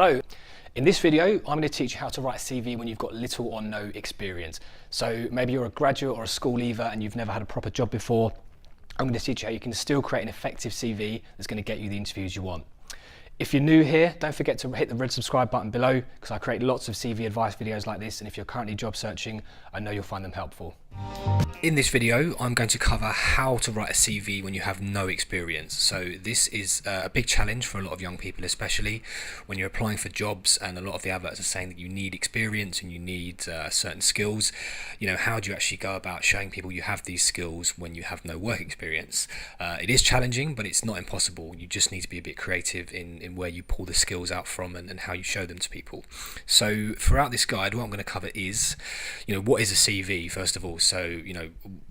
Hello. In this video, I'm going to teach you how to write a CV when you've got little or no experience. So maybe you're a graduate or a school leaver and you've never had a proper job before. I'm going to teach you how you can still create an effective CV that's going to get you the interviews you want. If you're new here, don't forget to hit the red subscribe button below because I create lots of CV advice videos like this, and if you're currently job searching, I know you'll find them helpful. In this video, I'm going to cover how to write a CV when you have no experience. So this is a big challenge for a lot of young people, especially when you're applying for jobs and a lot of the adverts are saying that you need experience and you need certain skills. You know, how do you actually go about showing people you have these skills when you have no work experience? It is challenging, but it's not impossible. You just need to be a bit creative in where you pull the skills out from and how you show them to people. So throughout this guide, what I'm going to cover is, what is a CV, first of all? So,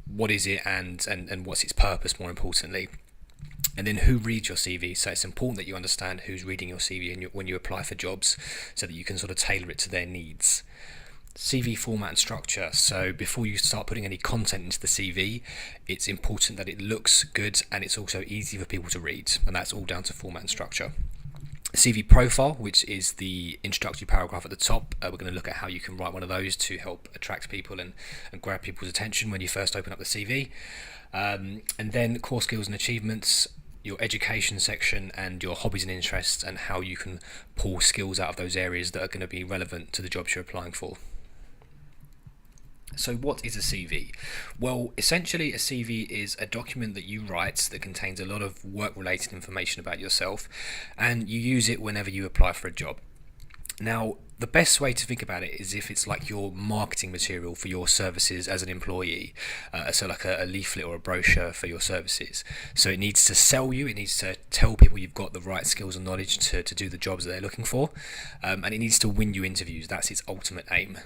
what is it and what's its purpose, more importantly? And then who reads your CV? So it's important that you understand who's reading your CV when you apply for jobs so that you can sort of tailor it to their needs. CV format and structure. So before you start putting any content into the CV, it's important that it looks good and it's also easy for people to read. And that's all down to format and structure. CV profile, which is the introductory paragraph at the top. We're going to look at how you can write one of those to help attract people and grab people's attention when you first open up the CV. And then core skills and achievements, your education section and your hobbies and interests, and how you can pull skills out of those areas that are going to be relevant to the jobs you're applying for. So what is a CV? Well, essentially a CV is a document that you write that contains a lot of work-related information about yourself, and you use it whenever you apply for a job. Now, the best way to think about it is if it's like your marketing material for your services as an employee, so like a leaflet or a brochure for your services. So it needs to sell you, it needs to tell people you've got the right skills and knowledge to do the jobs that they're looking for, and it needs to win you interviews. That's its ultimate aim.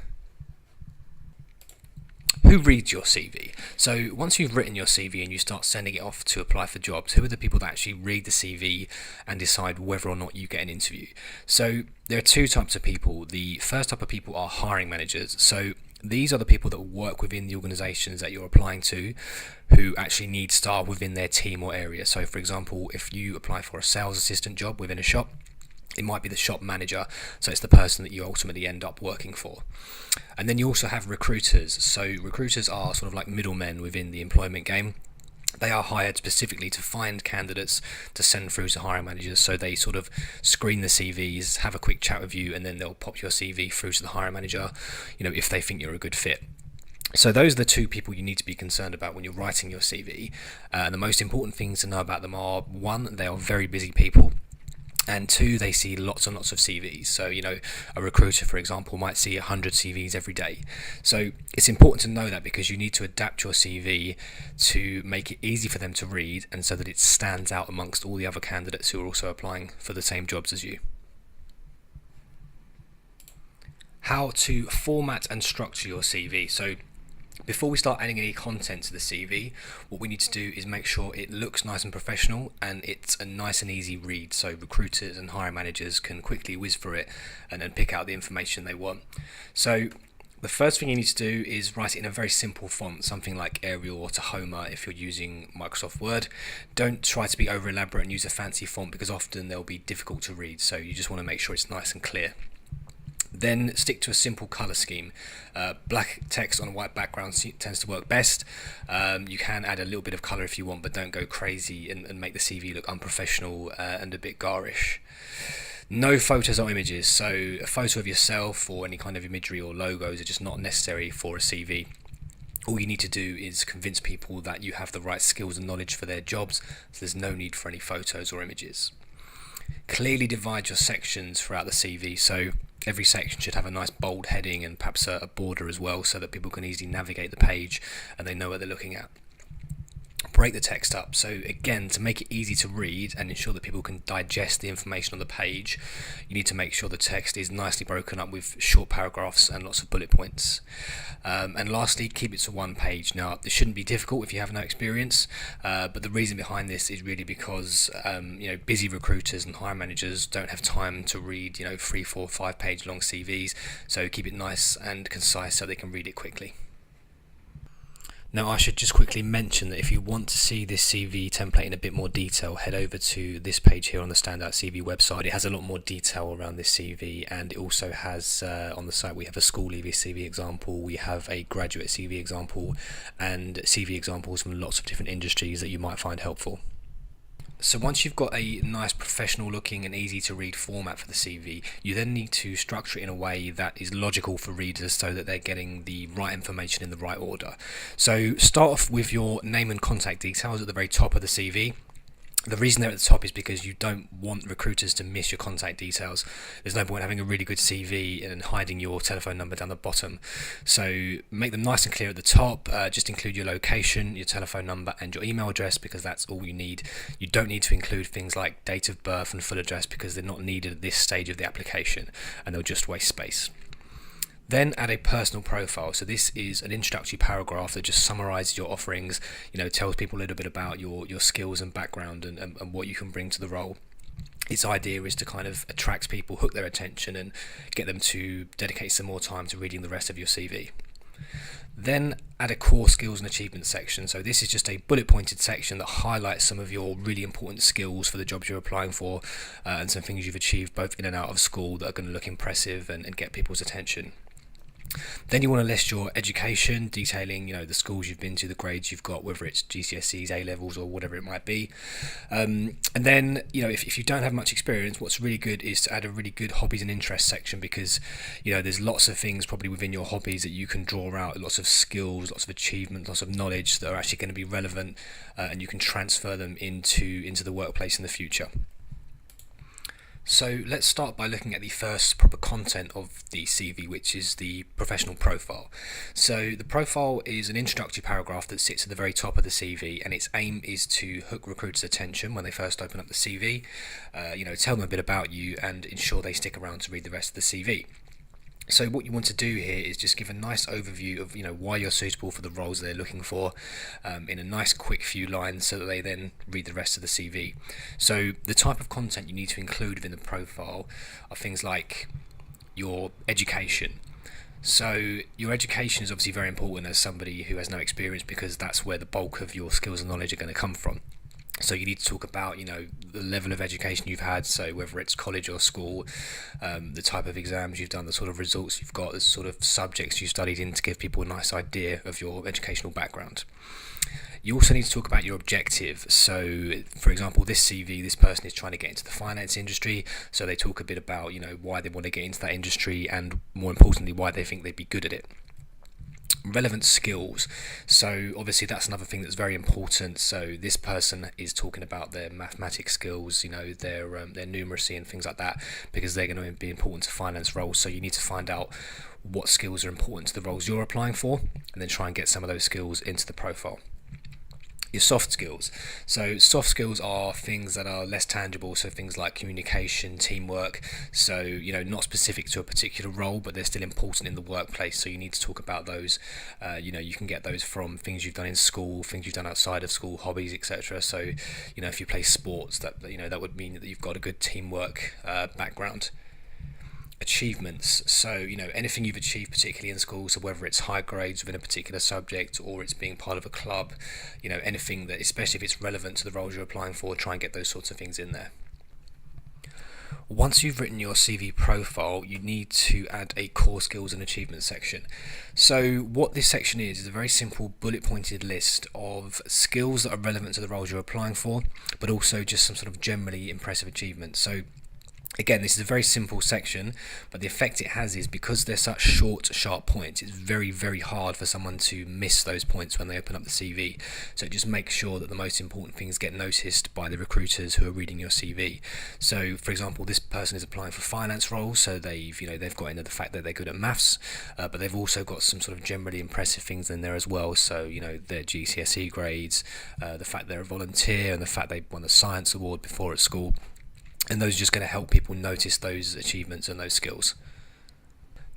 Who reads your CV? So once you've written your CV and you start sending it off to apply for jobs, who are the people that actually read the CV and decide whether or not you get an interview? So there are two types of people. The first type of people are hiring managers. So these are the people that work within the organizations that you're applying to, who actually need staff within their team or area. So for example, if you apply for a sales assistant job within a shop, it might be the shop manager, so it's the person that you ultimately end up working for. And then you also have recruiters. So recruiters are sort of like middlemen within the employment game. They are hired specifically to find candidates to send through to hiring managers. So they sort of screen the CVs, have a quick chat with you, and then they'll pop your CV through to the hiring manager, if they think you're a good fit. So those are the two people you need to be concerned about when you're writing your CV. The most important things to know about them are, one, they are very busy people. And two, they see lots and lots of CVs. So, a recruiter, for example, might see 100 CVs every day. So it's important to know that because you need to adapt your CV to make it easy for them to read and so that it stands out amongst all the other candidates who are also applying for the same jobs as you. How to format and structure your CV. So before we start adding any content to the CV, what we need to do is make sure it looks nice and professional and it's a nice and easy read so recruiters and hiring managers can quickly whiz through it and then pick out the information they want. So the first thing you need to do is write it in a very simple font, something like Arial or Tahoma if you're using Microsoft Word. Don't try to be over elaborate and use a fancy font because often they'll be difficult to read, so you just want to make sure it's nice and clear. Then stick to a simple colour scheme. Black text on a white background tends to work best. You can add a little bit of colour if you want, but don't go crazy and make the CV look unprofessional and a bit garish. No photos or images, so a photo of yourself or any kind of imagery or logos are just not necessary for a CV. All you need to do is convince people that you have the right skills and knowledge for their jobs, so there's no need for any photos or images. Clearly divide your sections throughout the CV, so every section should have a nice bold heading and perhaps a border as well so that people can easily navigate the page and they know what they're looking at. Break the text up. So again, to make it easy to read and ensure that people can digest the information on the page, you need to make sure the text is nicely broken up with short paragraphs and lots of bullet points. And lastly, keep it to one page. Now, this shouldn't be difficult if you have no experience, but the reason behind this is really because busy recruiters and hiring managers don't have time to read 3, 4, 5 page long CVs. So keep it nice and concise so they can read it quickly. Now, I should just quickly mention that if you want to see this CV template in a bit more detail, head over to this page here on the Standout CV website. It has a lot more detail around this CV, and it also has on the site we have a school leaver CV example, we have a graduate CV example, and CV examples from lots of different industries that you might find helpful. So once you've got a nice professional looking and easy to read format for the CV, you then need to structure it in a way that is logical for readers so that they're getting the right information in the right order. So start off with your name and contact details at the very top of the CV. The reason they're at the top is because you don't want recruiters to miss your contact details. There's no point having a really good CV and hiding your telephone number down the bottom. So make them nice and clear at the top. Just include your location, your telephone number, and your email address, because that's all you need. You don't need to include things like date of birth and full address, because they're not needed at this stage of the application and they'll just waste space. Then add a personal profile. So this is an introductory paragraph that just summarizes your offerings, tells people a little bit about your skills and background and what you can bring to the role. Its idea is to kind of attract people, hook their attention, and get them to dedicate some more time to reading the rest of your CV. Then add a core skills and achievements section. So this is just a bullet pointed section that highlights some of your really important skills for the jobs you're applying for, and some things you've achieved both in and out of school that are going to look impressive and get people's attention. Then you want to list your education, detailing the schools you've been to, the grades you've got, whether it's GCSEs, A levels, or whatever it might be. And then if you don't have much experience, what's really good is to add a really good hobbies and interests section, because there's lots of things probably within your hobbies that you can draw out, lots of skills, lots of achievements, lots of knowledge that are actually going to be relevant, and you can transfer them into the workplace in the future. So let's start by looking at the first proper content of the CV, which is the professional profile. So the profile is an introductory paragraph that sits at the very top of the CV, and its aim is to hook recruiters' attention when they first open up the CV, tell them a bit about you and ensure they stick around to read the rest of the CV. So what you want to do here is just give a nice overview of why you're suitable for the roles they're looking for, in a nice quick few lines, so that they then read the rest of the CV. So the type of content you need to include within the profile are things like your education. So your education is obviously very important as somebody who has no experience, because that's where the bulk of your skills and knowledge are going to come from. So you need to talk about, the level of education you've had, so whether it's college or school, the type of exams you've done, the sort of results you've got, the sort of subjects you studied in, to give people a nice idea of your educational background. You also need to talk about your objective. So, for example, this CV, this person is trying to get into the finance industry, so they talk a bit about, why they want to get into that industry, and more importantly, why they think they'd be good at it. Relevant skills. So obviously that's another thing that's very important. So this person is talking about their mathematics skills, their numeracy and things like that, because they're going to be important to finance roles. So you need to find out what skills are important to the roles you're applying for, and then try and get some of those skills into the profile. Your soft skills. So soft skills are things that are less tangible, so things like communication, teamwork. So not specific to a particular role, but they're still important in the workplace, so you need to talk about those. You can get those from things you've done in school, things you've done outside of school, hobbies, etc. So if you play sports, that that would mean that you've got a good teamwork background. Achievements. So anything you've achieved particularly in school, so whether it's high grades within a particular subject or it's being part of a club, anything that, especially if it's relevant to the roles you're applying for, try and get those sorts of things in there. Once you've written your CV profile, you need to add a core skills and achievements section. So what this section is a very simple bullet pointed list of skills that are relevant to the roles you're applying for, but also just some sort of generally impressive achievements. So again, this is a very simple section, but the effect it has is, because they're such short, sharp points, it's very, very hard for someone to miss those points when they open up the CV. So just make sure that the most important things get noticed by the recruiters who are reading your CV. So, for example, this person is applying for finance roles, so they've got into the fact that they're good at maths, but they've also got some sort of generally impressive things in there as well. So, their GCSE grades, the fact they're a volunteer, and the fact they won the science award before at school. And those are just going to help people notice those achievements and those skills.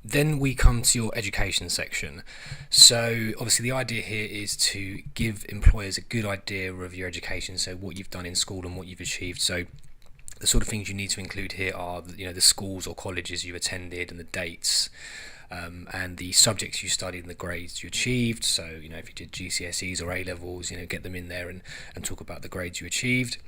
Then we come to your education section. So obviously the idea here is to give employers a good idea of your education, so what you've done in school and what you've achieved. So the sort of things you need to include here are the schools or colleges you attended and the dates. and the subjects you studied and the grades you achieved. So, you know, if you did GCSEs or A levels, you know, get them in there and talk about the grades you achieved.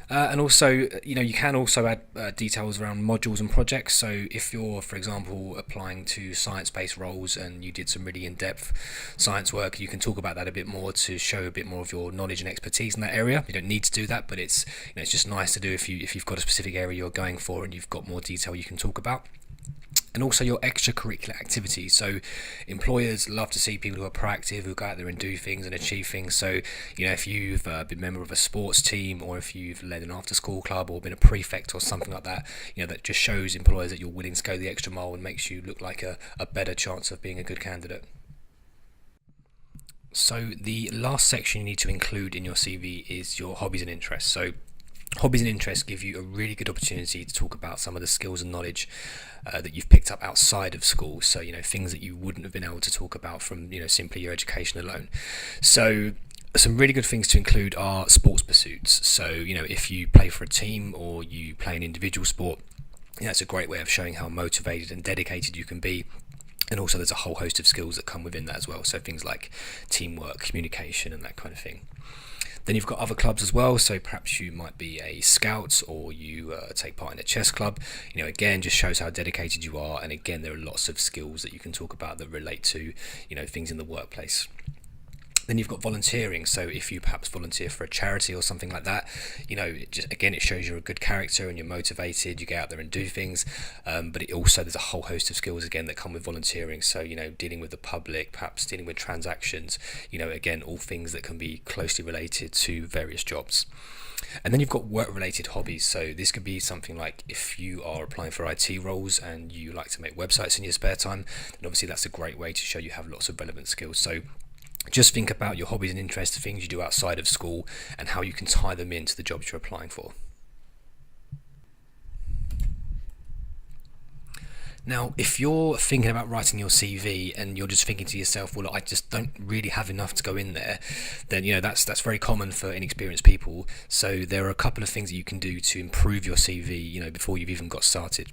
And also, you know, you can also add details around modules and projects. So if you're, for example, applying to science-based roles and you did some really in-depth science work, you can talk about that a bit more to show a bit more of your knowledge and expertise in that area. You don't need to do that, but it's, you know, it's just nice to do if you've got a specific area you're going for and you've got more detail you can talk about. And also your extracurricular activities. So employers love to see people who are proactive, who go out there and do things and achieve things. So, you know, if you've been a member of a sports team, or if you've led an after school club or been a prefect or something like that, you know, that just shows employers that you're willing to go the extra mile and makes you look like a better chance of being a good candidate. So the last section you need to include in your CV is your hobbies and interests. So hobbies and interests give you a really good opportunity to talk about some of the skills and knowledge that you've picked up outside of school. So, you know, things that you wouldn't have been able to talk about from, you know, simply your education alone. So some really good things to include are sports pursuits. So, you know, if you play for a team or you play an individual sport, you know, it's a great way of showing how motivated and dedicated you can be. And also there's a whole host of skills that come within that as well. So things like teamwork, communication, and that kind of thing. Then you've got other clubs as well, so perhaps you might be a scout or you take part in a chess club. You know, again, just shows how dedicated you are, and again, there are lots of skills that you can talk about that relate to, you know, things in the workplace. Then you've got volunteering. So if you perhaps volunteer for a charity or something like that, you know, it shows you're a good character and you're motivated, you get out there and do things. But it also, there's a whole host of skills again that come with volunteering. So, you know, dealing with the public, perhaps dealing with transactions, you know, again, all things that can be closely related to various jobs. And then you've got work-related hobbies. So this could be something like if you are applying for IT roles and you like to make websites in your spare time, then obviously that's a great way to show you have lots of relevant skills. So just think about your hobbies and interests, things you do outside of school, and how you can tie them into the jobs you're applying for. Now, if you're thinking about writing your CV and you're just thinking to yourself, well, I just don't really have enough to go in there, then, you know, that's very common for inexperienced people. So there are a couple of things that you can do to improve your CV, you know, before you've even got started.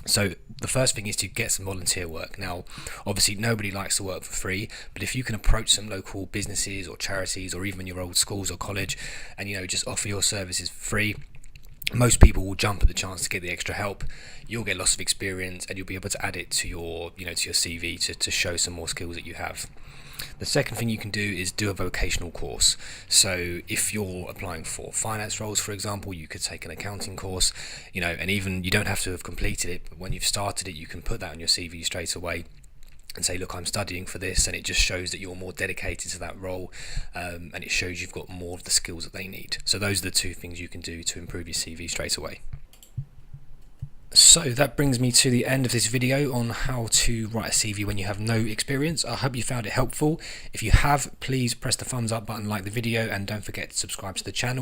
So the first thing is to get some volunteer work. Now, obviously nobody likes to work for free, but if you can approach some local businesses or charities or even your old schools or college and, you know, just offer your services for free, most people will jump at the chance to get the extra help. You'll get lots of experience and you'll be able to add it to your, you know, to your CV to show some more skills that you have. The second thing you can do is do a vocational course. So if you're applying for finance roles, for example, you could take an accounting course, you know, and even you don't have to have completed it, but when you've started it, you can put that on your CV straight away and say, look, I'm studying for this, and it just shows that you're more dedicated to that role, and it shows you've got more of the skills that they need. So those are the two things you can do to improve your CV straight away. So that brings me to the end of this video on how to write a CV when you have no experience. I hope you found it helpful. If you have, please press the thumbs up button, like the video, and don't forget to subscribe to the channel.